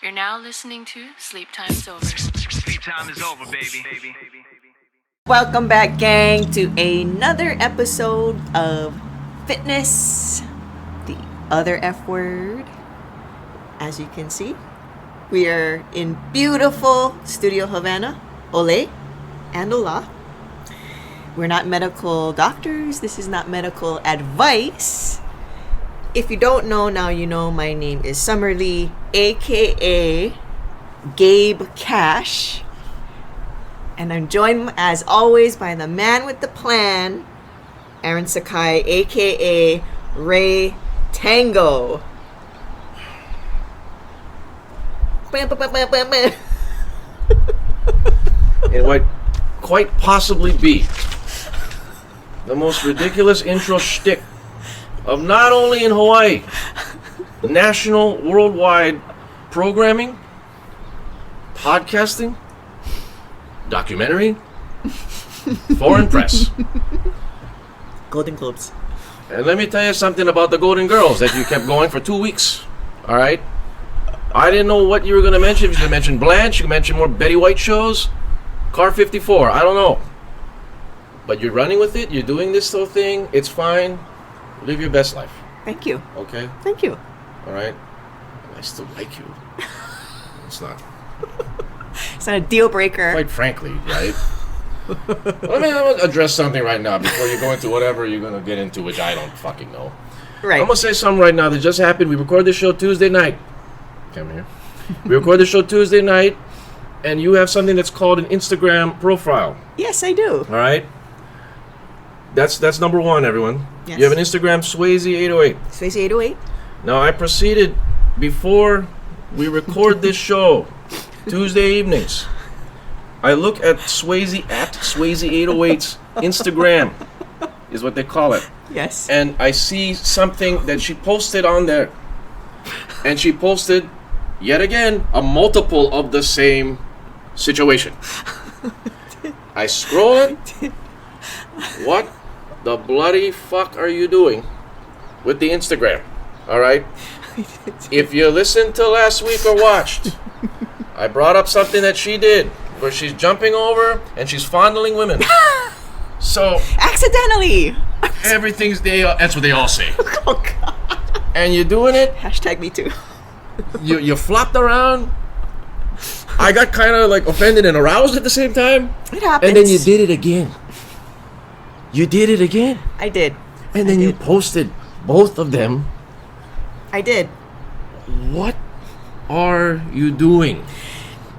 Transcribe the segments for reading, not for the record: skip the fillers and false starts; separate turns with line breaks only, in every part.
You're now listening to Sleep Time's Over.
Sleep time is over, baby.
Welcome back, gang, to another episode of Fitness, the other F word. As you can see, we are in beautiful Studio Havana, Ole and Ola. We're not medical doctors. This is not medical advice. If you don't know, now you know. My name is Summerlee, aka Gabe Cash. And I'm joined, as always, by the man with the plan, Aaron Sakai, aka Ray Tango.
It might quite possibly be the most ridiculous intro shtick of not only in Hawaii, national, worldwide programming, podcasting, documentary, foreign press.
Golden Globes.
And let me tell you something about the Golden Girls that you kept going for 2 weeks. All right? I didn't know what you were going to mention. If you were going to mention Blanche, you mention more Betty White shows, Car 54, I don't know. But you're running with it. You're doing this whole thing. It's fine. Live your best life.
Thank you.
Okay?
Thank you.
All right? I still like you. It's not.
It's not a deal breaker.
Quite frankly, right? Let me address something right now before you go into whatever you're going to get into, which I don't fucking know.
Right.
I'm going to say something right now that just happened. We record this show Tuesday night. Come here. We record the show Tuesday night, and you have something that's called an Instagram profile.
Yes, I do.
All right? That's number one, everyone.
Yes.
You have an Instagram, Swayze808.
Swayze 808.
Now, I proceeded before we record this show, Tuesday evenings. I look at Swayze808's Instagram, is what they call it.
Yes.
And I see something that she posted on there. And she posted, yet again, a multiple of the same situation. I scroll it. What the bloody fuck are you doing with the Instagram? All right? If you listened to last week or watched, I brought up something that she did where she's jumping over and she's fondling women. So
Accidentally.
everything's that's what they all say.
Oh, God.
And you're doing it.
Hashtag me too.
You flopped around. I got kind of like offended and aroused at the same time.
It happens.
And then you did it again. You did it again.
I did.
And then you posted both of them.
I did.
What are you doing?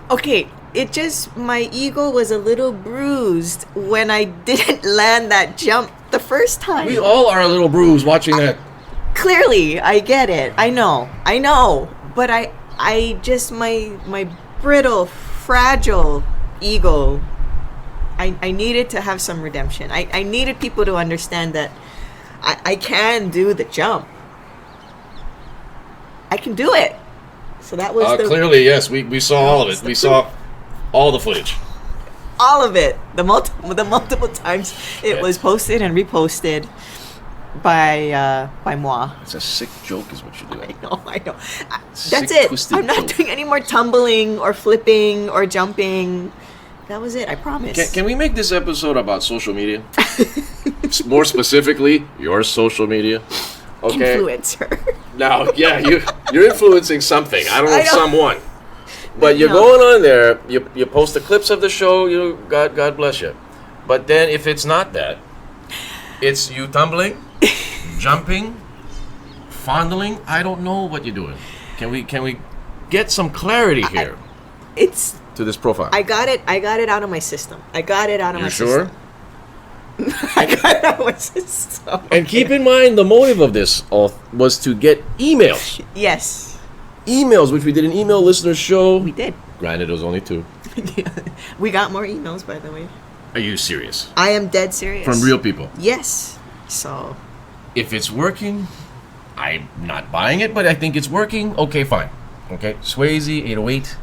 Okay, it just, my ego was a little bruised when I didn't land that jump the first time.
We all are a little bruised watching that.
Clearly, I get it. I know. But I just, my brittle, fragile ego, I needed to have some redemption. I needed people to understand that I can do the jump. I can do it. So that was
clearly, yes. We saw all of it. We saw all the footage.
All of it. The multiple times it was posted and reposted by moi.
It's a sick joke is what you're doing.
I know.
Sick,
That's it.
twisted
I'm not
joke.
doing any more tumbling or flipping or jumping. That was it. I promise.
Can we make this episode about social media? More specifically, your social media. Okay.
Influencer.
Now, yeah, you're influencing something. I don't know,
I know.
someone. But you're going on there. You post the clips of the show. God bless you. But then if it's not that, it's you tumbling, jumping, fondling. I don't know what you're doing. Can we get some clarity here
It's.
to this profile?
I got it out of my system. I got it out of my
You sure?
system. I got it out of my system.
And keep in mind, the motive of this was to get emails.
Yes,
Emails, which we did an email listener show.
we did.
Granted, it was only 2.
We got more emails, by the way.
Are you serious?
I am dead serious.
From real people.
Yes. So.
If it's working, I'm not buying it, but I think it's working. Okay, fine. Okay, Swayze808.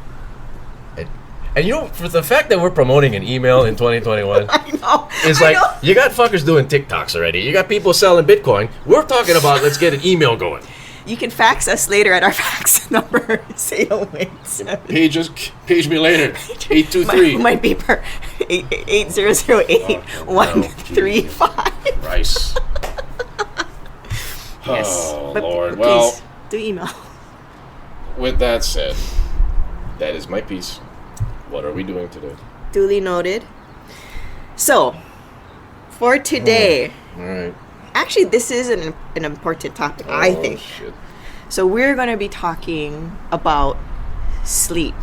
And you know, for the fact that we're promoting an email in 2021,
I know.
it's
I
like,
know.
you got fuckers doing TikToks already. You got people selling Bitcoin. We're talking about let's get an email going.
You can fax us later at our fax number. Say don't wait.
Page me later. 823.
Might be per 8008-135.
Rice.
Yes.
Oh,
But
Lord.
please,
Well,
do email.
with that said, that is my piece. What are we doing today?
Duly noted. So, for today,
All right.
actually, this is an important topic, I
Oh,
think.
shit.
So, we're going to be talking about sleep.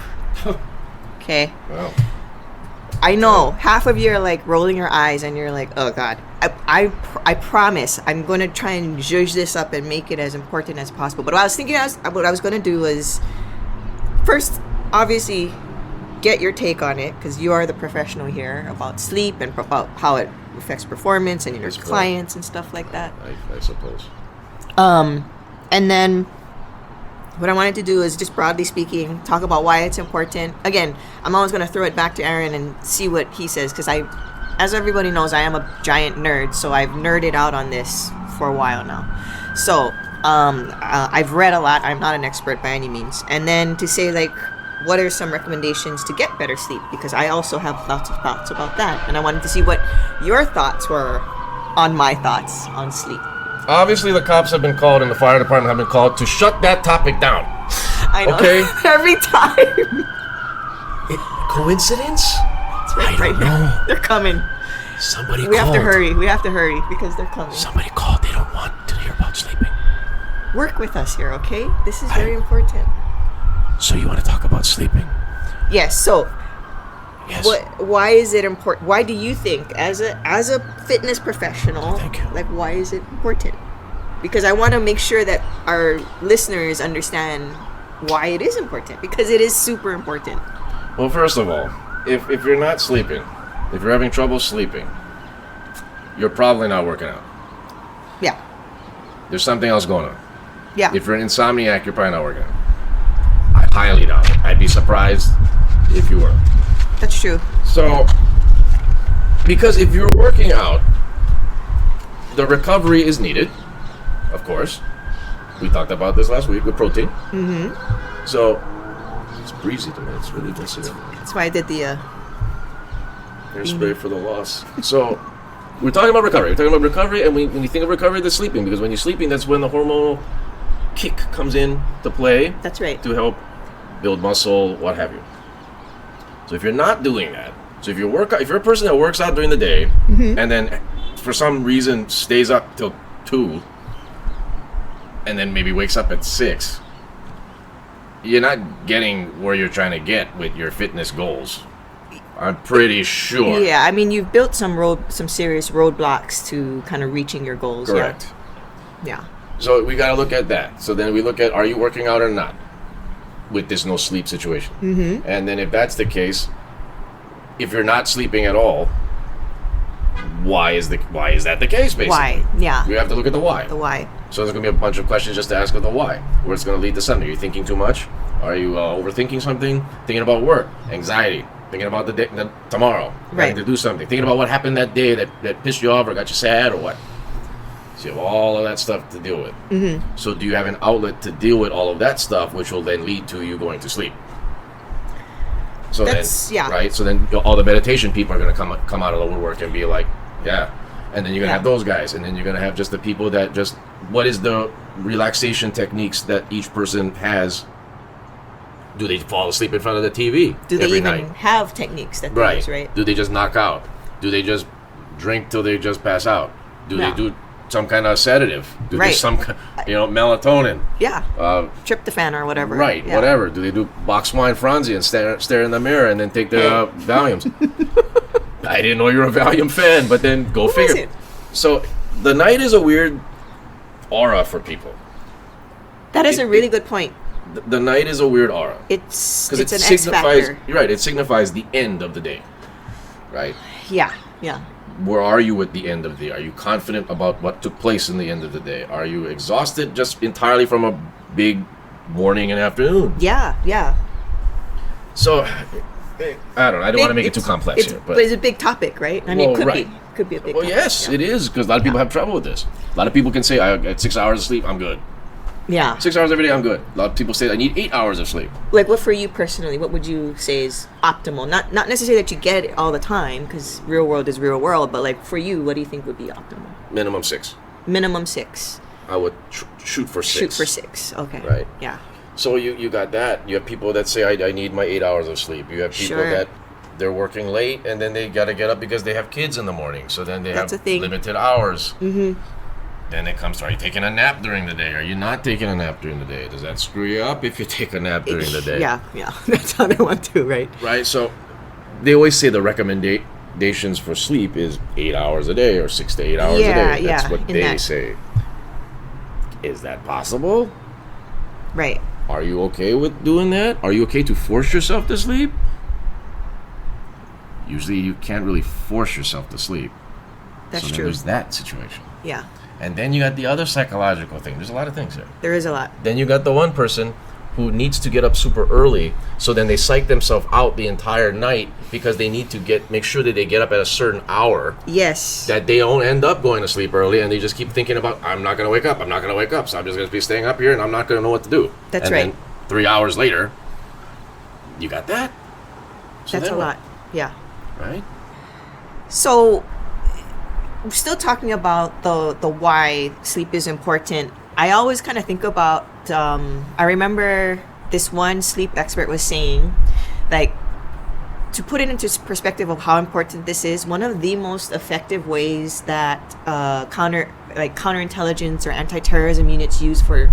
Okay?
Wow.
I know half of you are like rolling your eyes and you're like, oh God. I promise I'm going to try and judge this up and make it as important as possible. But what I was thinking, what I was going to do was first, obviously, get your take on it because you are the professional here about sleep and about how it affects performance and your
That's correct.
clients and stuff like that.
I suppose.
And then what I wanted to do is just broadly speaking, talk about why it's important. Again, I'm always going to throw it back to Aaron and see what he says because as everybody knows, I am a giant nerd, so I've nerded out on this for a while now. So I've read a lot. I'm not an expert by any means. And then to say like, what are some recommendations to get better sleep? Because I also have lots of thoughts about that, and I wanted to see what your thoughts were on my thoughts on sleep.
Obviously, the cops have been called and the fire department have been called to shut that topic down.
I know.
Okay.
Every time.
Coincidence?
Right, right now. They're coming.
Somebody
We have to hurry. We have to hurry because they're coming.
Somebody called. They don't want to hear about sleeping.
Work with us here, okay? This is very important.
So you want to talk about sleeping?
Yes. So,
Yes.
why is it important? Why do you think, as a fitness professional,
Thank you.
like why is it important? Because I want to make sure that our listeners understand why it is important. Because it is super important.
Well, first of all, if you're not sleeping, if you're having trouble sleeping, you're probably not working out.
Yeah.
There's something else going on.
Yeah.
If you're an insomniac, you're probably not working out. I highly doubt it. I'd be surprised if you were.
That's true.
So, because if you're working out, the recovery is needed, of course. We talked about this last week with protein. Mm-hmm. So, it's breezy to me. It's really good.
That's why I did the.
Hairspray for the loss. So, we're talking about recovery. We're talking about recovery, and when you think of recovery, that's sleeping. Because when you're sleeping, that's when the hormonal kick comes in to play.
That's right.
To help build muscle, what have you. So if you're not doing that, so if you're a person that works out during the day, and then for some reason stays up till 2, and then maybe wakes up at 6, you're not getting where you're trying to get with your fitness goals. I'm pretty sure.
Yeah, I mean, you've built some serious roadblocks to kind of reaching your goals.
Correct.
Yeah.
So we got to look at that. So then we look at, are you working out or not with this no sleep situation? Mm-hmm. And then if that's the case, if you're not sleeping at all, why is that the case, basically?
Why? Yeah.
We have to look at the why.
The why.
So there's going to be a bunch of questions just to ask of the why. Where it's going to lead to something. Are you thinking too much? Are you overthinking something? Thinking about work, anxiety, thinking about tomorrow,
Right.
having to do something, thinking about what happened that day that pissed you off or got you sad or what. So you have all of that stuff to deal with. Mm-hmm. So do you have an outlet to deal with all of that stuff, which will then lead to you going to sleep? So right? So then all the meditation people are going to come out of the woodwork and be like, yeah. And then you're going to have those guys. And then you're going to have just the people that just, what is the relaxation techniques that each person has? Do they fall asleep in front of the TV
Do they
every
even
night?
have techniques that they use, right?
Do they just knock out? Do they just drink till they just pass out? Do they do some kind of sedative? Do they some melatonin?
Yeah. Tryptophan or whatever.
Right,
yeah.
whatever. Do they do box wine Franzi and stare in the mirror and then take their Valiums? I didn't know you were a Valium fan, but then go figure. So the night is a weird aura for people.
That is a really good point.
The night is a weird aura.
It's
because
an X factor.
You're right. It signifies the end of the day, right?
Yeah.
Where are you at the end of the day? Are you confident about what took place in the end of the day? Are you exhausted just entirely from a big morning and afternoon?
Yeah.
So, I don't want to make it too complex here.
But it's a big topic, right? I mean, could be a big topic.
Well, yes, it is, because a lot of people have trouble with this. A lot of people can say, I got 6 hours of sleep, I'm good.
Yeah.
6 hours every day, I'm good. A lot of people say I need 8 hours of sleep.
Like, what for you personally? What would you say is optimal? Not necessarily that you get it all the time, because real world is real world. But like for you, what do you think would be optimal?
Minimum 6.
Minimum 6.
I would shoot for 6.
Shoot for 6. Okay.
Right.
Yeah.
So you got that. You have people that say I need my 8 hours of sleep. You have people
Sure.
that they're working late and then they got to get up because they have kids in the morning. So then they
That's a
have
thing.
limited hours. Mm-hmm. Then it comes to, are you taking a nap during the day? Are you not taking a nap during the day? Does that screw you up if you take a nap during the day?
Yeah. That's another one too, right?
Right. So they always say the recommendations for sleep is 8 hours a day or 6 to 8 hours a day. That's what they say. Is that possible?
Right.
Are you okay with doing that? Are you okay to force yourself to sleep? Usually you can't really force yourself to sleep.
That's
so then
true.
there's that situation.
Yeah.
And then you got the other psychological thing. There's a lot of things here.
There is a lot.
Then you got the one person who needs to get up super early, so then they psych themselves out the entire night because they need to make sure that they get up at a certain hour.
Yes.
That they don't end up going to sleep early, and they just keep thinking about, I'm not going to wake up, so I'm just going to be staying up here, and I'm not going to know what to do.
That's
and
right.
Then 3 hours later, you got that. So
That's a
then what?
lot. Yeah.
Right?
So, we're still talking about the why sleep is important. I always kind of think about, I remember this one sleep expert was saying, like, to put it into perspective of how important this is, one of the most effective ways that counterintelligence or anti-terrorism units use for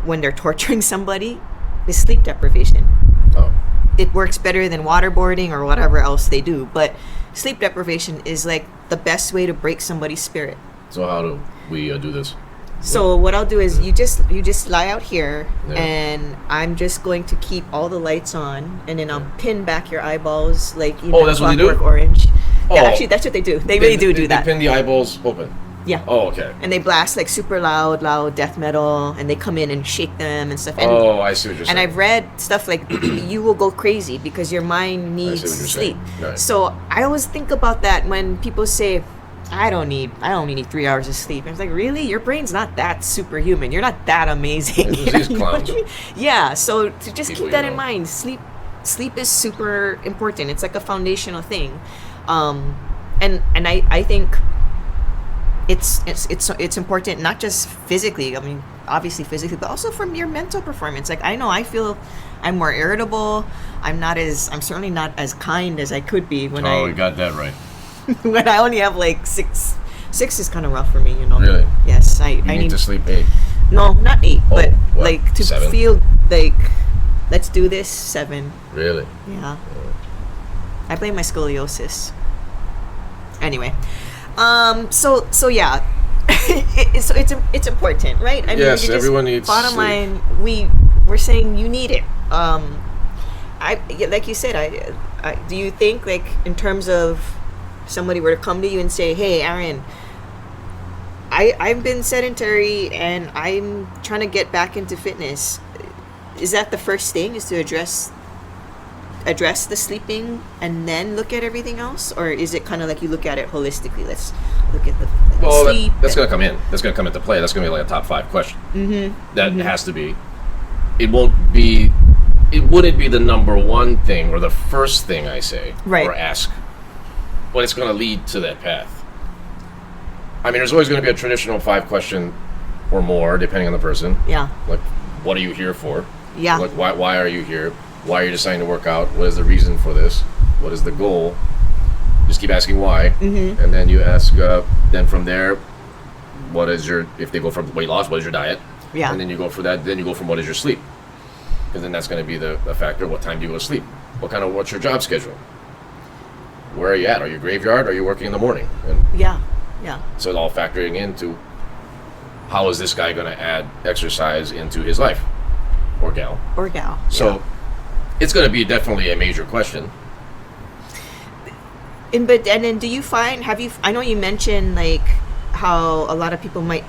when they're torturing somebody is sleep deprivation.
Oh.
It works better than waterboarding or whatever else they do, but sleep deprivation is like the best way to break somebody's spirit.
So how do we do this?
So what I'll do is you just lie out here,
Yeah.
and I'm just going to keep all the lights on, and then I'll pin back your eyeballs like
that's what they do?
Clockwork Orange.
Oh.
Yeah, actually that's what they do. They really do
They
that.
pin the eyeballs open.
Yeah.
Oh, okay.
And they blast like super loud death metal, and they come in and shake them and stuff. And,
Oh, I see what you're saying.
and I've read stuff like you will go crazy because your mind needs
what you're
sleep.
saying. Right.
So I always think about that when people say, I only need 3 hours of sleep. And it's like, really? Your brain's not that superhuman. You're not that amazing.
It's these
You know what
clowns.
I mean? Yeah. So to just
People
keep that
you
in
know.
mind. Sleep is super important. It's like a foundational thing. And I think it's important not just physically. I mean, obviously physically, but also from your mental performance. Like I feel I'm more irritable. I'm certainly not as kind as I could be when
we got that right.
when I only have like 6 is kind of rough for me, you know.
Really?
Yes, I
You
need
need to sleep 8.
no, not 8,
Oh,
but
what?
like to
7?
feel like let's do this 7.
Really?
Yeah. I blame my scoliosis. Anyway, so yeah, it's important, right? I
Yes,
you just-
everyone needs
Bottom
sleep.
line, we're saying you need it. Like you said, I do you think like in terms of somebody were to come to you and say, hey, Aaron, I've been sedentary and I'm trying to get back into fitness. Is that the first thing, is to address the sleeping and then look at everything else? Or is it kind of like you look at it holistically? Let's look at the sleep.
That's going to come in. That's going to come into play. That's going to be like a top 5 question. Mm-hmm. That has to be. It wouldn't be the number one thing or the first thing I say
Right.
or ask, but it's going to lead to that path. I mean, there's always going to be a traditional 5 question or more, depending on the person.
Yeah.
Like, what are you here for?
Yeah.
Like, why are you here? Why are you deciding to work out? What is the reason for this? What is the goal? Just keep asking why. Mm-hmm. And then you ask, then from there, what is if they go from weight loss, what is your diet?
Yeah.
And then you go for that, then you go from what is your sleep? Because then that's going to be the factor. What time do you go to sleep? What's your job schedule? Where are you at? Are you graveyard? Are you working in the morning? And
Yeah.
so it's all factoring into how is this guy going to add exercise into his life or gal?
Or gal.
So it's going to be definitely a major question.
And then do you find, I know you mentioned like how a lot of people might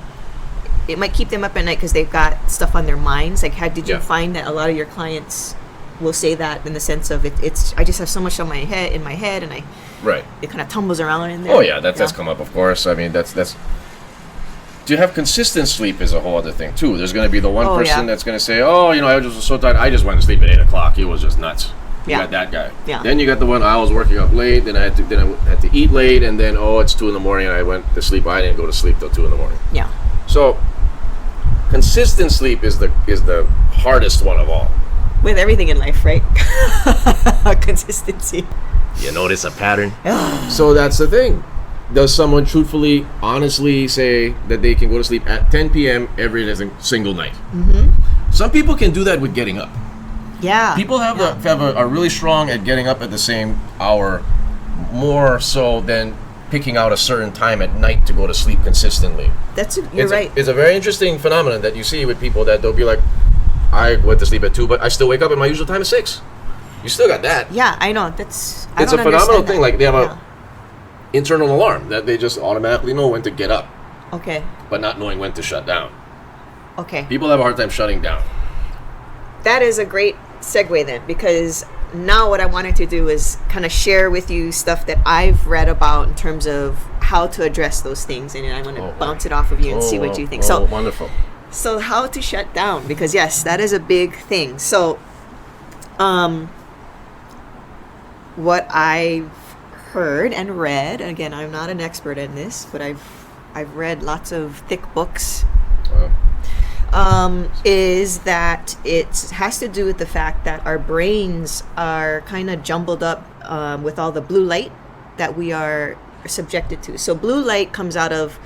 keep them up at night because they've got stuff on their minds. Like did you find that a lot of your clients will say that in the sense of it's I just have so much in my head and
Right.
it kind of tumbles around in there?
Oh yeah, that's come up, of course. I mean, that's to have consistent sleep is a whole other thing too. There's going to be the one
Oh,
person
yeah.
that's going to say, "Oh, I just was so tired. I just went to sleep at 8 o'clock. It was just nuts." You
Yeah.
got that guy.
Yeah.
Then you got the one I was working up late. Then I had to eat late, and then it's 2 in the morning, and I went to sleep. I didn't go to sleep till 2 in the morning.
Yeah.
So consistent sleep is the hardest one of all.
With everything in life, right? Consistency.
You notice a pattern? So that's the thing. Does someone truthfully, honestly say that they can go to sleep at 10 p.m. every single night? Mm-hmm. Some people can do that with getting up.
Yeah.
People are really strong at getting up at the same hour, more so than picking out a certain time at night to go to sleep consistently.
You're right.
It's a very interesting phenomenon that you see with people that they'll be like, I went to sleep at 2, but I still wake up at my usual time of 6. You still got that.
Yeah, I know.
It's a phenomenal thing. Like they have
a
internal alarm that they just automatically know when to get up,
Okay.
but not knowing when to shut down.
Okay.
People have a hard time shutting down.
That is a great segue then, because now what I wanted to do is kind of share with you stuff that I've read about in terms of how to address those things, and I want to bounce it off of you and see what you think. So
wonderful.
So how to shut down, because yes, that is a big thing. So what I've heard and read, and again, I'm not an expert in this, but I've read lots of thick books, is that it has to do with the fact that our brains are kind of jumbled up with all the blue light that we are subjected to. So blue light comes out of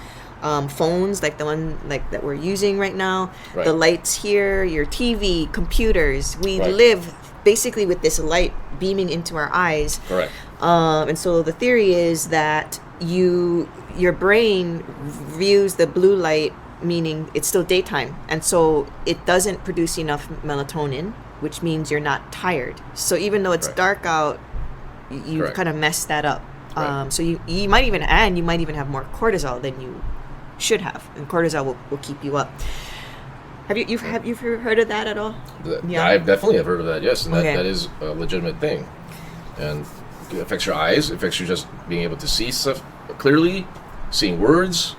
phones, like the one that we're using right now.
Right.
The lights here, your TV, computers. We
Right.
live basically with this light beaming into our eyes.
Correct.
And so the theory is that your brain views the blue light, meaning it's still daytime, and so it doesn't produce enough melatonin, which means you're not tired. So even though it's
Right.
dark out, you
Correct.
kind of messed that up.
Right.
So you might even have more cortisol than you should have, and cortisol will keep you up. Have you heard of that at all? Yeah.
I definitely have heard of that, yes, and
Okay.
that is a legitimate thing. And it affects your eyes, it affects you just being able to see stuff clearly, seeing words,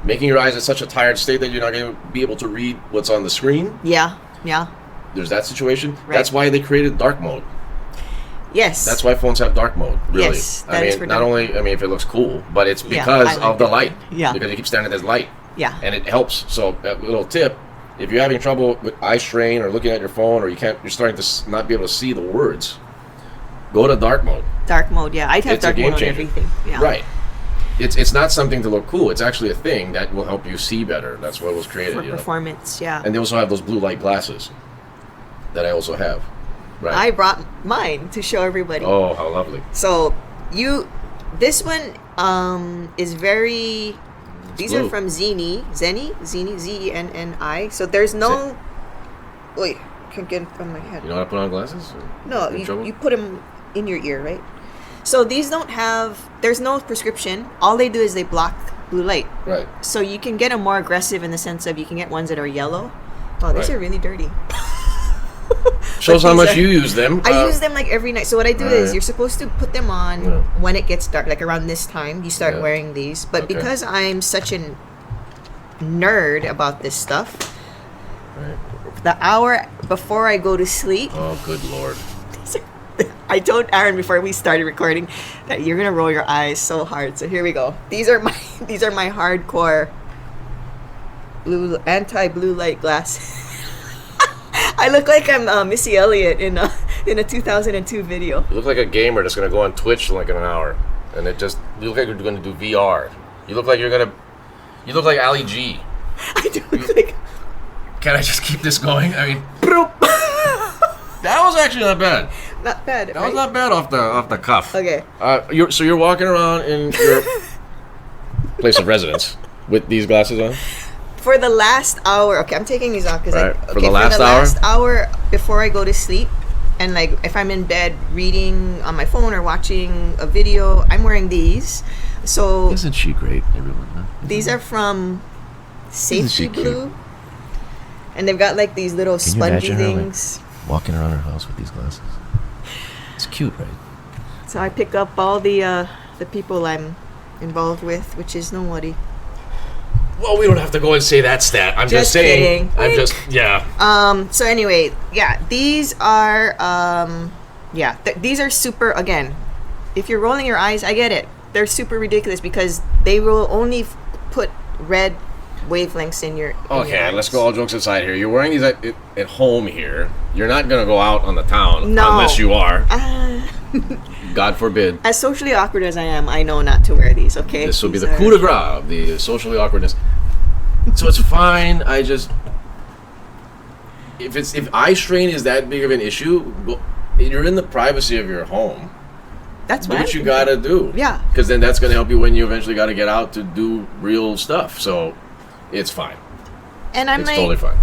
making your eyes in such a tired state that you're not going to be able to read what's on the screen.
Yeah.
There's that situation.
Right.
That's why they created dark mode.
Yes.
That's why phones have dark mode, really.
Yes, that is for
not
dark.
only, if it looks cool, but it's
Yeah,
because
I like
of the
it.
light.
Yeah.
Because you keep staring at this light.
Yeah.
And it helps. So, a little tip, if you're having trouble with eye strain or looking at your phone, or you're starting to not be able to see the words, go to dark mode.
Dark mode. Yeah, I'd have
It's a
dark
game
mode on
changer.
everything. Yeah.
Right. It's not something to look cool. It's actually a thing that will help you see better. That's what was created.
For performance. Yeah.
And they also have those blue light glasses that I also have. Right.
I brought mine to show everybody.
Oh, how lovely.
So this one is very. These
blue.
are from Zenni, Zenni. So there's no. Wait, can't get it from my head.
You know how to put on glasses?
No,
In trouble?
you put them in your ear, right? So these don't have. There's no prescription. All they do is they block blue light.
Right.
So you can get them more aggressive in the sense of you can get ones that are yellow. Oh, these
Right.
are really dirty.
Shows
But
how
these
much
are-
you use them.
I use them like every night. So what I do is
Right.
you're supposed to put them on
Yeah.
when it gets dark, like around this time. You start
Yeah.
wearing these. But
Okay.
because I'm such a nerd about this stuff,
Right.
the hour before I go to sleep,
Oh, good lord.
I told Aaron before we started recording that you're gonna roll your eyes so hard. So here we go. These are my hardcore anti-blue light glasses. I look like I'm Missy Elliott in a 2002 video.
You look like a gamer that's going to go on Twitch in like an hour. And you look like you're going to do VR. You look like you look like Ali G.
I do look like.
Can I just keep this going? I mean,
Broop.
that was actually not bad.
Not bad.
That was not bad off the cuff.
Okay.
You're walking around in your place of residence with these glasses on?
For the last hour, okay, I'm taking these off because
Right. For the last
hour before I go to sleep, and like if I'm in bed reading on my phone or watching a video, I'm wearing these. So
Isn't she great, everyone? Huh?
these are from
Isn't she
Safety
cute?
Blue, and they've got like these little
Can you
spongy
imagine her, like,
things.
walking around her house with these glasses. It's cute, right?
So I pick up all the people I'm involved with, which is nobody.
Well, we don't have to go and say that stat. I'm just saying.
Kidding.
I'm just, yeah.
So anyway, yeah, these are, these are super, again, if you're rolling your eyes, I get it. They're super ridiculous because they will only put red wavelengths in your
Okay,
eyes.
let's go all jokes aside here. You're wearing these at home here. You're not going to go out on the town
No.
unless you are. God forbid.
As socially awkward as I am, I know not to wear these, okay?
This will be
These
the
are-
coup de grace of the socially awkwardness. So it's fine. I just... If eye strain is that big of an issue, you're in the privacy of your home.
That's
Do
what
what you gotta do.
Yeah.
Because then that's gonna help you when you eventually gotta get out to do real stuff. So it's fine.
And I'm
It's
like,
totally fine.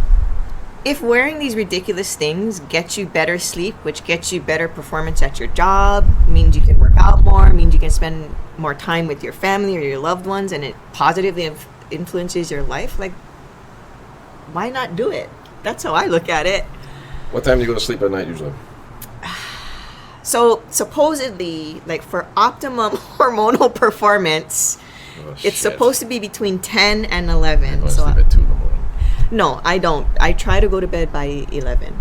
if wearing these ridiculous things gets you better sleep, which gets you better performance at your job, means you can work out more, means you can spend more time with your family or your loved ones, and it positively influences your life, like, why not do it? That's how I look at it.
What time do you go to sleep at night usually?
So supposedly, like, for optimum hormonal performance,
Oh,
it's
shit.
supposed to be between 10 and 11.
I go to
So
sleep at 2 in the morning.
no, I don't. I try to go to bed by 11.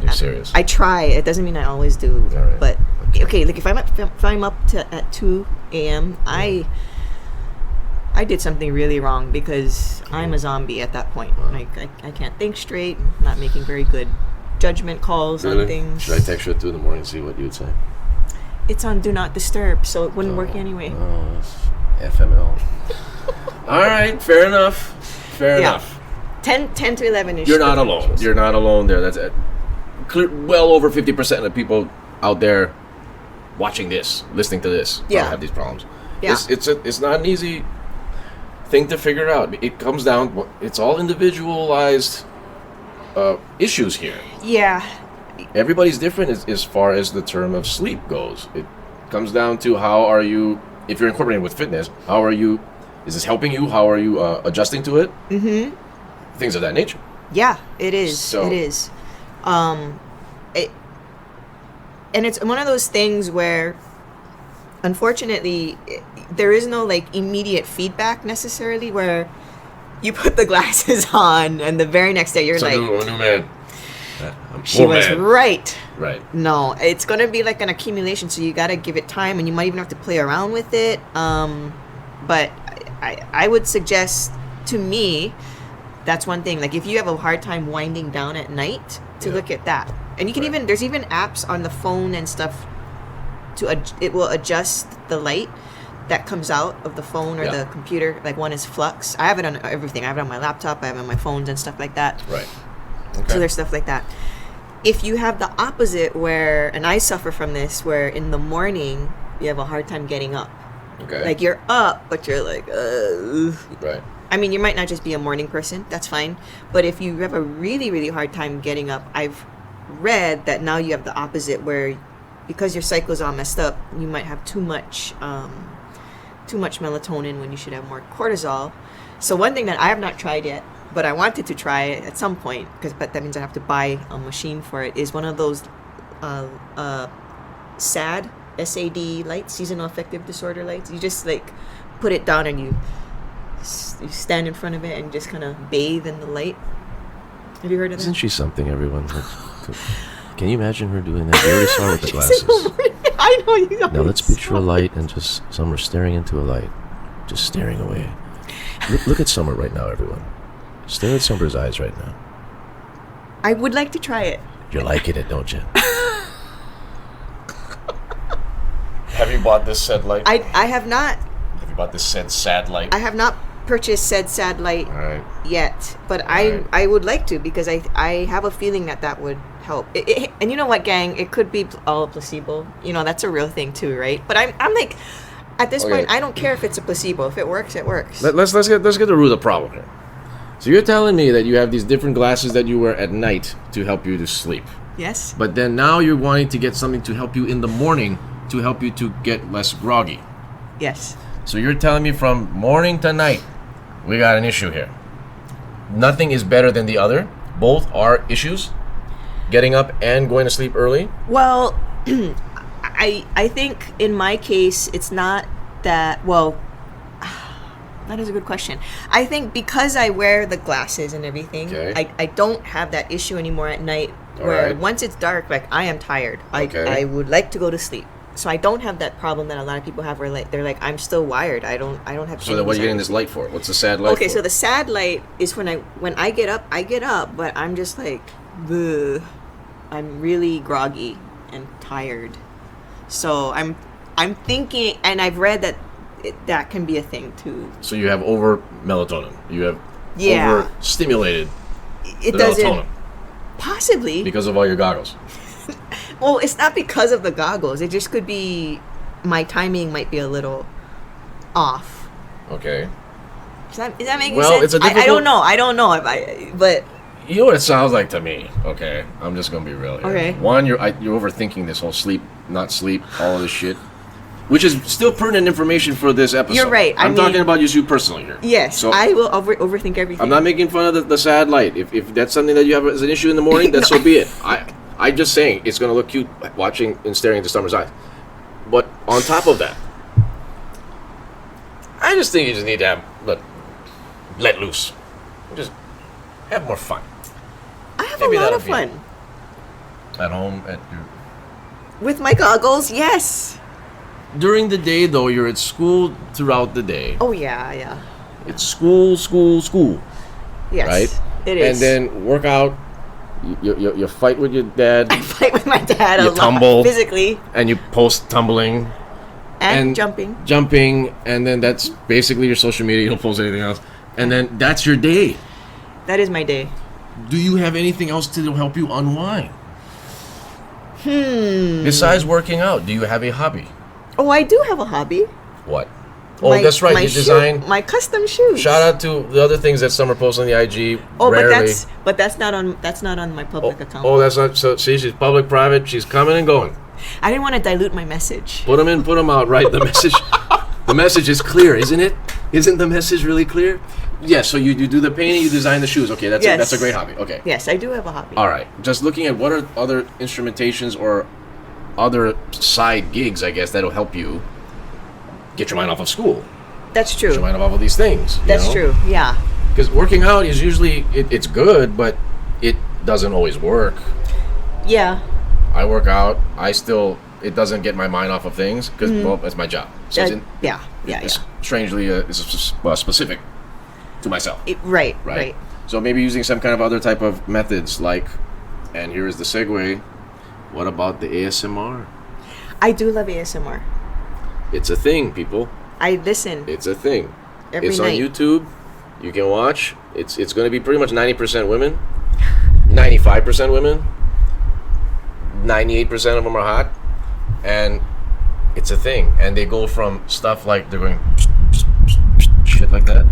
You're serious?
I try. It doesn't mean I always do.
All right.
But okay, like if I'm up to at 2 a.m., I did something really wrong because I'm a zombie at that point.
Wow.
Like I can't think straight. I'm not making very good judgment calls on things.
Should I text you at 2 in the morning and see what you would say?
It's on do not disturb, so it wouldn't work anyway.
Oh, that's FML. All right, fair enough. Fair
Yeah.
enough.
10 to 11 is.
You're not alone. You're not alone there. That's it. Well over 50% of the people out there watching this, listening to this,
Yeah.
don't have these problems.
Yeah.
It's not an easy thing to figure out. It comes down. It's all individualized issues here.
Yeah.
Everybody's different as far as the term of sleep goes. It comes down to how are you, if you're incorporating with fitness, how are you, is this helping you? How are you adjusting to it? Mm-hmm. Things of that nature.
Yeah, it is.
So-
It is. And it's one of those things where, unfortunately, there is no like immediate feedback necessarily. Where you put the glasses on, and the very next day you're
So
like,
I'm a new man.
"She was right."
Right.
No, it's gonna be like an accumulation, so you gotta give it time, and you might even have to play around with it. But I would suggest, to me, that's one thing. Like if you have a hard time winding down at night, to
Yeah.
look at that. And you can
Right.
there's even apps on the phone and stuff it will adjust the light that comes out of the phone or
Yeah.
the computer. Like one is Flux. I have it on everything. I have it on my laptop. I have it on my phones and stuff like that.
Right.
So
Okay.
there's stuff like that. If you have the opposite where, and I suffer from this, where in the morning you have a hard time getting up.
Okay.
Like you're up, but you're like, ugh.
Right.
I mean, you might not just be a morning person. That's fine. But if you have a really, really hard time getting up, I've read that now you have the opposite where, because your cycle's all messed up, you might have too much melatonin when you should have more cortisol. So one thing that I have not tried yet, but I wanted to try it at some point, but that means I have to buy a machine for it, is one of those SAD, SAD lights, seasonal affective disorder lights. You just like put it down and you stand in front of it and just kind of bathe in the light. Have you heard of
Isn't
that?
she something, everyone? Can you imagine her doing that? We already saw her with the glasses.
I know you.
Now let's picture a light and just Summer staring into a light. Just staring away. Look at Summer right now, everyone. Stare at Summer's eyes right now.
I would like to try it.
You're liking it, don't you? Have you bought this said light?
I have not.
Have you bought this said sad light?
I have not purchased said SAD light
All right.
yet, but
Right.
I would like to, because I have a feeling that would help. And you know what, gang? It could be all a placebo. You know, that's a real thing too, right? But I'm like, at this
Okay.
point, I don't care if it's a placebo. If it works, it works.
Let's get to the root of the problem here. So you're telling me that you have these different glasses that you wear at night to help you to sleep,
Yes.
but then now you're wanting to get something to help you in the morning to help you to get less groggy.
Yes.
So you're telling me from morning to night, we got an issue here. Nothing is better than the other. Both are issues. Getting up and going to sleep early.
Well, I think in my case, it's not that, well, That is a good question. I think because I wear the glasses and everything,
Okay.
I don't have that issue anymore at night. Where
Alright.
once it's dark, like I am tired.
Okay.
I would like to go to sleep. So I don't have that problem that a lot of people have where like they're like I'm still wired. I don't have.
So then what are you getting this light for? What's the sad light
Okay,
for?
so the sad light is when I get up, but I'm just like, ugh. I'm really groggy and tired. So I'm thinking, and I've read that that can be a thing too.
So you have over melatonin. You have
Yeah.
over stimulated
It
the
doesn't
melatonin
possibly.
because of all your goggles.
Well, it's not because of the goggles. It just could be my timing might be a little off.
Okay.
Is that making
Well,
sense?
it's a
I
difficult-
don't know but
You know what it sounds like to me? Okay, I'm just gonna be real here.
Okay.
One, you're overthinking this whole sleep, not sleep, all of this shit, which is still pertinent information for this episode.
You're right.
I'm talking about you personally here.
yes,
So
I will overthink everything.
I'm not making fun of the sad light. If that's something that you have as an issue in the morning, then so be it. I'm just saying it's gonna look cute watching and staring into Summer's eyes. But on top of that, I just think you just need to let loose, just have more fun
I have
maybe
a lot
that'll
of
be
fun
at home.
with my goggles. Yes.
During the day, though, you're at school throughout the day.
Oh yeah.
It's school.
Yes.
Right?
It is.
And then work out. You fight with your dad,
I fight with my dad a
You
lot
tumble.
physically
and you post tumbling,
and
jumping, and then that's basically your social media. You don't post anything else, and then that's your day.
That is my day.
Do you have anything else to help you unwind? Besides working out, do you have a hobby?
Oh, I do have a hobby.
What? Oh, that's right. You design.
my custom shoes.
Shout out to the other things that Summer posts on the IG.
Oh,
rarely.
but that's not on my public account.
Oh, that's not. So see, she's public, private. She's coming and going.
I didn't want to dilute my message.
Put them in, put them out. Right. The message. The message is clear, isn't it? Isn't the message really clear? Yes. So you do the painting, you design the shoes. Okay, that's
Yes.
that's a great hobby. Okay.
Yes, I do have a hobby.
All right. Just looking at what are other instrumentations or other side gigs, I guess, that'll help you get your mind off of school.
That's true.
Get your mind off of all these things.
That's true. Yeah.
Because working out is usually it's good, but it doesn't always work.
Yeah.
I work out. It doesn't get my mind off of things because well, that's my job. So it's strangely it's specific to myself.
Right.
So maybe using some kind of other type of methods like, and here is the segue. What about the ASMR?
I do love ASMR.
It's a thing, people.
I listen.
It's a thing.
Every
it's
night.
on YouTube. You can watch. It's going to be pretty much 90% women, 95% women, 98% of them are hot, and it's a thing. And they go from stuff like they're going shit like that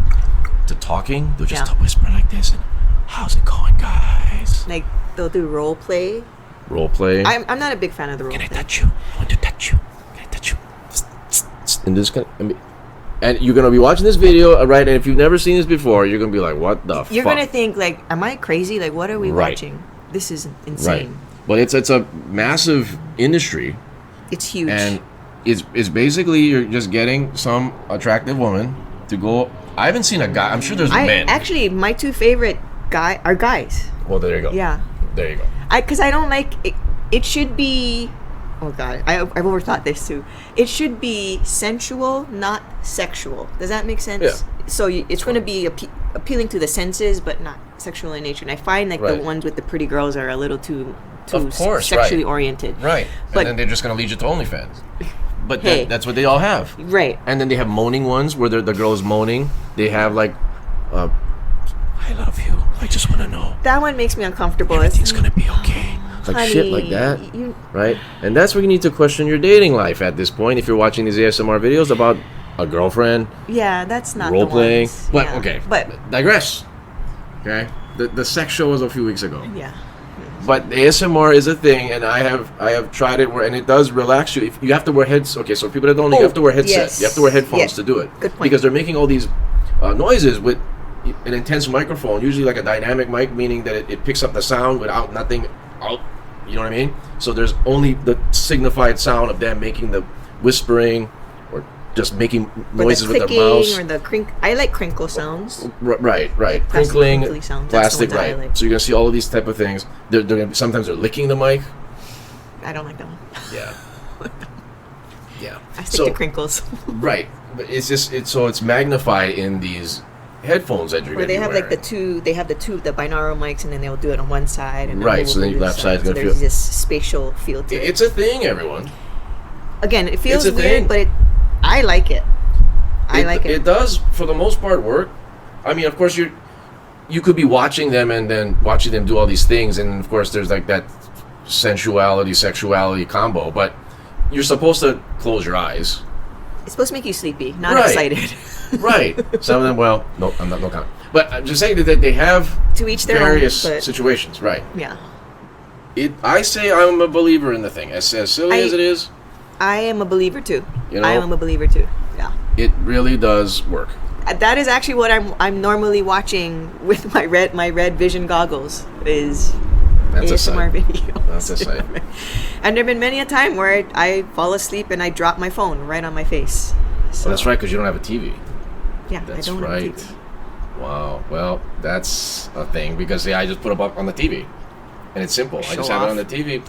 to talking. They'll just whisper like this. And, how's it going, guys?
Like they'll do role play.
Role play.
I'm not a big fan of the role play.
Can I touch you? I want to touch you. Can I touch you? And this kind of, and you're gonna be watching this video, right? And if you've never seen this before, you're gonna be like, "What the fuck?"
You're gonna think like, "Am I crazy? Like, what are we
Right.
watching? This is insane."
Right. But it's a massive industry,
It's huge.
and it's basically you're just getting some attractive woman to go. I haven't seen a guy. I'm sure there's men.
Actually, my two favorite are guys.
Well, there you go.
Yeah.
There you go.
Because I don't like it. It should be. Oh God, I've overthought this too. It should be sensual, not sexual. Does that make sense?
Yeah.
So it's going to be appealing to the senses, but not sexual in nature. And I find like
Right.
the ones with the pretty girls are a little too
Of course,
sexually
right.
oriented.
Right.
But-
And then they're just gonna lead you to OnlyFans. But
Hey.
that's what they all have.
Right.
And then they have moaning ones where the girl is moaning. They have like, I love you. I just want to know.
That one makes me uncomfortable.
Everything's gonna be okay. Like shit like that,
You,
right? And that's where you need to question your dating life at this point. If you're watching these ASMR videos about a girlfriend,
yeah, that's not
role
the
playing.
ones.
But
Yeah.
okay,
But
digress. Okay, the sex show was a few weeks ago.
yeah.
But ASMR is a thing, and I have tried it and it does relax you. If you have to wear heads. Okay, so people that don't know, you have to wear headsets.
yes.
You have to wear headphones
Yes.
to do it.
Good point.
Because they're making all these noises with an intense microphone, usually like a dynamic mic, meaning that it picks up the sound without nothing out. You know what I mean? So there's only the signified sound of them making the whispering or just making
Or
noises
the
with their
clicking
mouths.
or the I like crinkle sounds.
Right.
Plastic
Crinkling,
crinkly sounds. That's the
plastic,
ones that I
right.
like.
So you're gonna see all of these type of things. They're gonna sometimes they're licking the mic.
I don't like that one.
Yeah. Yeah.
I stick to crinkles.
Right. But it's magnified in these headphones that you're
Where
gonna
they
be
have
wearing.
the binaural mics, and then they'll do it on one side. And
Right, so then
do
your
this
left side's
so
gonna
there's
feel-
this spatial feel to it.
It's a thing, everyone.
Again, it feels
it's a
weird,
thing.
but I like it. I like it.
It does, for the most part, work. I mean, of course, you could be watching them and then watching them do all these things, and of course, there's like that sexuality combo. But you're supposed to close your eyes.
It's supposed to make you sleepy, not
Right.
excited.
Right. Some of them, well, no, I'm not no comment. But I'm just saying that they have
To each their
various
own. But
situations. Right.
yeah,
I say I'm a believer in the thing. As silly as it is,
I am a believer too.
You know?
I am a believer too. Yeah.
it really does work.
That is actually what I'm normally watching with my red vision goggles is
That's a
ASMR
sight.
videos.
That's a sight.
And there've been many a time where I fall asleep and I drop my phone right on my face. So,
Well, that's right, because you don't have a TV.
Yeah,
That's
I don't have a
right.
TV.
Wow. Well, that's a thing because I just put it up on the TV, and it's simple. I
Show
just have it
off.
on the TV.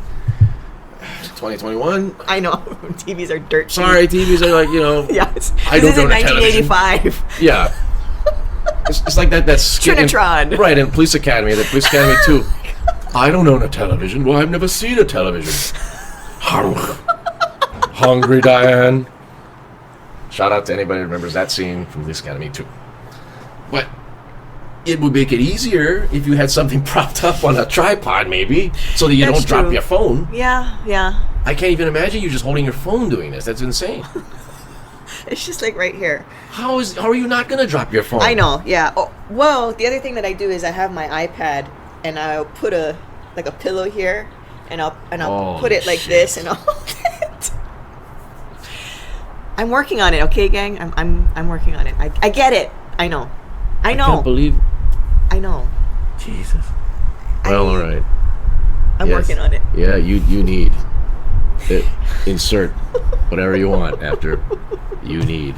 2021.
I know TVs are dirt cheap.
Sorry, TVs are like
Yes.
I
This
don't
is in
own a television.
1985.
Yeah. It's like that skit in-
Trinitron.
right, in Police Academy, the Police Academy 2. I don't own a television. Well, I've never seen a television. Hungry Diane. Shout out to anybody who remembers that scene from Police Academy 2. But it would make it easier if you had something propped up on a tripod, maybe, so that you
That's
don't drop
true.
your phone.
Yeah.
I can't even imagine you just holding your phone doing this. That's insane.
It's just like right here.
How are you not going to drop your phone?
I know, yeah. Oh, well, the other thing that I do is I have my iPad and I'll put a pillow here and I'll
Holy
put it like
shit.
this and I'll hold it. I'm working on it, okay, gang? I'm working on it. I get it. I know.
I can't believe.
I know.
Jesus. Well, all right.
I'm
Yes.
working on it.
Yeah, you need. Insert whatever you want after you need.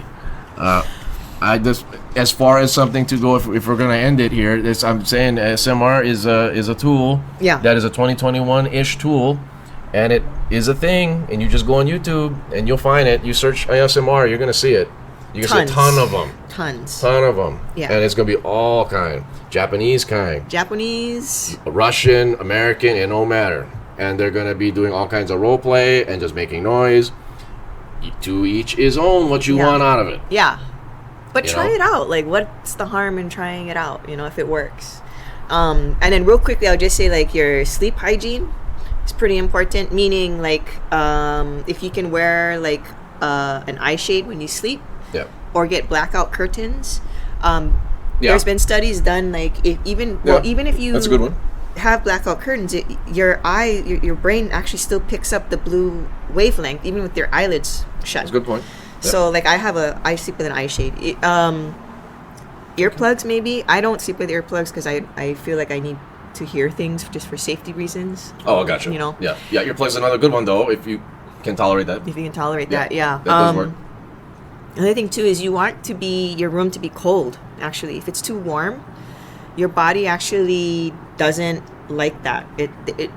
I just, as far as something to go, if we're gonna end it here, I'm saying ASMR is a tool.
Yeah.
That is a 2021-ish tool, and it is a thing. And you just go on YouTube and you'll find it. You search ASMR, you're gonna see it. You can see a ton of them.
Tons.
Ton of them.
Yeah.
And it's gonna be all kind, Japanese kind,
Japanese.
Russian, American, it no matter. And they're gonna be doing all kinds of role play and just making noise. To each his own. What you
Yeah.
want out of it.
Yeah. But
You
try
know?
it out. Like, what's the harm in trying it out, if it works? And then real quickly, I'll just say, like, your sleep hygiene is pretty important. Meaning, like, if you can wear, like, an eye shade when you sleep
Yeah.
or get blackout curtains.
Yeah.
There's been studies done, like, even if you
That's a good one.
have blackout curtains, your brain actually still picks up the blue wavelength, even with your eyelids shut.
That's a good point. Yep.
So, like, I sleep with an eye shade. Earplugs, maybe. I don't sleep with earplugs because I feel like I need to hear things just for safety reasons.
Oh, I gotcha. Yeah. Your place is another good one though, if you can tolerate that.
If you can tolerate
Yeah,
that, yeah.
that does work.
Another thing too is you want your room to be cold. Actually, if it's too warm, your body actually doesn't like that.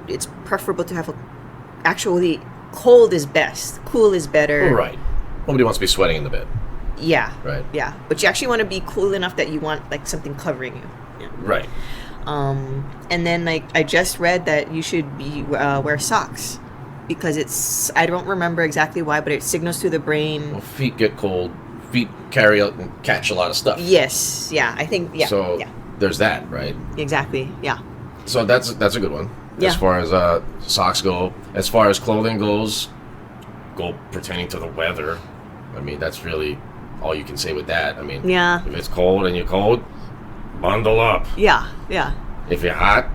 It's preferable to have actually cold is best. Cool is better.
Oh, right. Nobody wants to be sweating in the bed.
Yeah.
Right.
Yeah, but you actually want to be cool enough that you want like something covering you. Yeah.
Right.
And then like I just read that you should be wear socks because I don't remember exactly why, but it signals to the brain.
Well, feet get cold. Feet carry out and catch a lot of stuff.
Yes. Yeah. I think. Yeah.
So
yeah.
there's that, right?
Exactly. Yeah.
So that's a good one.
Yeah.
As far as socks go, as far as clothing goes, go pertaining to the weather. I mean, that's really all you can say with that. I mean,
Yeah.
if it's cold and you're cold, bundle up.
Yeah. Yeah.
If you're hot,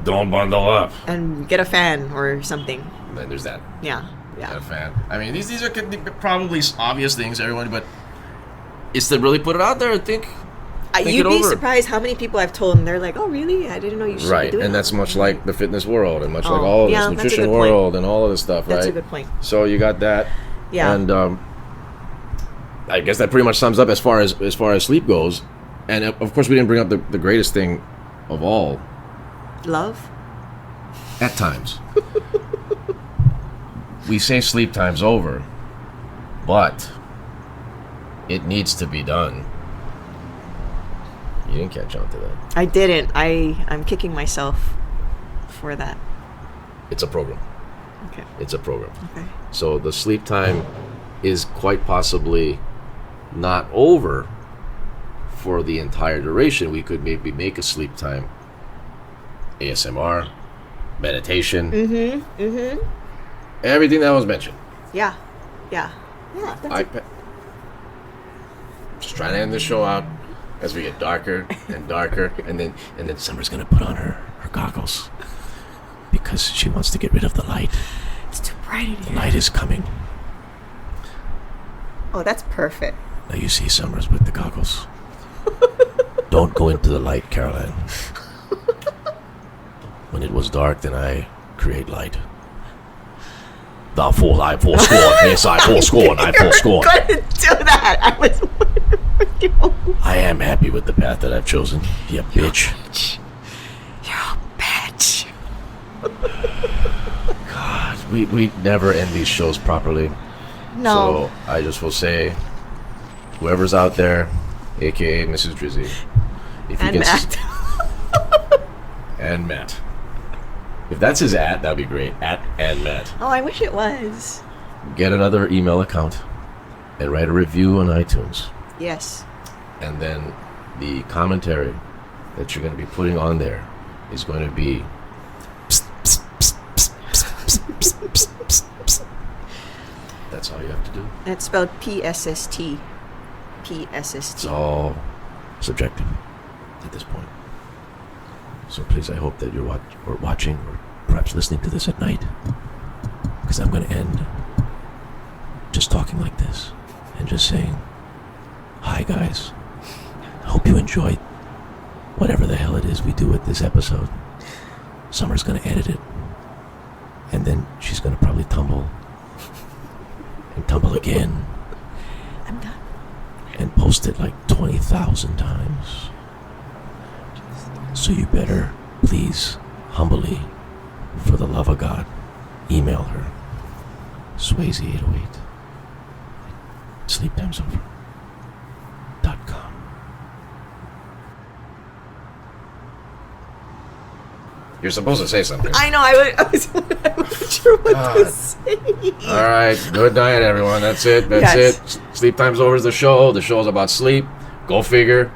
don't bundle up.
And get a fan or something.
And then there's that.
Yeah.
Get a
Yeah.
fan. I mean, these are probably obvious things, everyone, but it's to really put it out there. I think. Think
You'd
it
be
over.
surprised how many people I've told, and they're like, "Oh, really? I didn't know you should be
Right,
doing
and
that."
that's much like the fitness world, and much like
Oh,
all of
yeah,
this
that's a
nutrition
good point.
world, and all of this stuff,
That's
right?
a good point.
So you got that.
Yeah.
And I guess that pretty much sums up as far as sleep goes. And of course, we didn't bring up the greatest thing of all.
Love?
At times. We say sleep time's over, but it needs to be done. You didn't catch on to that.
I didn't. I'm kicking myself for that.
It's a program.
Okay.
It's a program.
Okay.
So the sleep time is quite possibly not over for the entire duration. We could maybe make a sleep time ASMR, meditation, everything that was mentioned.
Yeah. Yeah. Yeah.
Just trying to end the show out as we get darker and darker, and then Summer's gonna put on her goggles because she wants to get rid of the light.
It's too bright in
The
here.
light is coming.
Oh, that's perfect.
Now you see Summers with the goggles. Don't go into the light, Caroline. When it was dark, then I create light. I forescorn. Yes, I forescorn. I forescorn.
Going to do that. I was wondering.
I am happy with the path that I've chosen. You bitch.
You're a bitch.
God, we never end these shows properly.
No.
So I just will say, whoever's out there, aka Mrs. Drizzy, if
And Matt.
And Matt. If that's his that'd be great. And Matt.
Oh, I wish it was.
Get another email account and write a review on iTunes.
Yes.
And then the commentary that you're going to be putting on there is going to be that's all you have to do.
It's spelled PSST. PSST.
It's all subjective at this point. So please, I hope that you're watching or perhaps listening to this at night, because I'm going to end just talking like this and just saying, hi guys, I hope you enjoyed whatever the hell it is we do with this episode. Summer's going to edit it, and then she's going to probably tumble and tumble again.
I'm done.
And post it like 20,000 times. So you better, please, humbly, for the love of God, email her. Swayze808 sleeptimesover.com. You're supposed to say something.
I know. I wasn't sure what to say.
All right. Good night, everyone. That's it. That's
Yes.
it. Sleep Time's Over is the show. The show's about sleep. Go figure.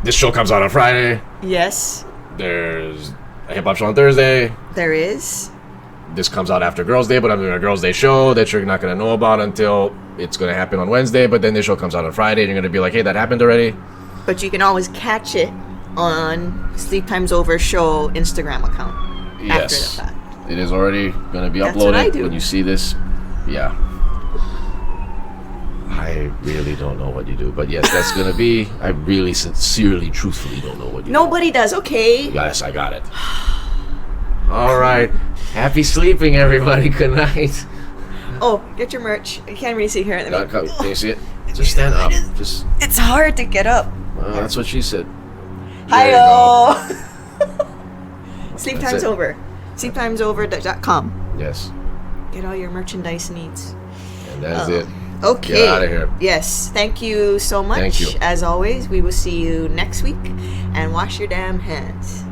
This show comes out on Friday.
Yes,
There's a hip hop show on Thursday.
there is.
This comes out after Girls' Day, but I'm doing a Girls' Day show that you're not going to know about until it's going to happen on Wednesday. But then this show comes out on Friday, and you're going to be like, hey, that happened already.
But you can always catch it on Sleep Time's Over Show Instagram account.
Yes.
After the fact.
It is already going to be
That's what I
uploaded
do.
when you see this. Yeah. I really don't know what you do. But yes, that's going to be... I really, sincerely, truthfully don't know what you do.
Nobody does. Okay.
Yes, I got it. All right. Happy sleeping, everybody. Good night.
Oh, get your merch. You can't really see here.
Can you see it? Just stand up. Just...
It's hard to get up.
Well, that's what she said. There you
Hi-yo. Sleep
That's
Time's
it.
Over. SleepTimesOver.com.
Yes.
Get all your merchandise needs.
And that's it.
Okay.
Get out of here.
Yes. Thank you so much.
Thank you.
As always, we will see you next week. And wash your damn hands.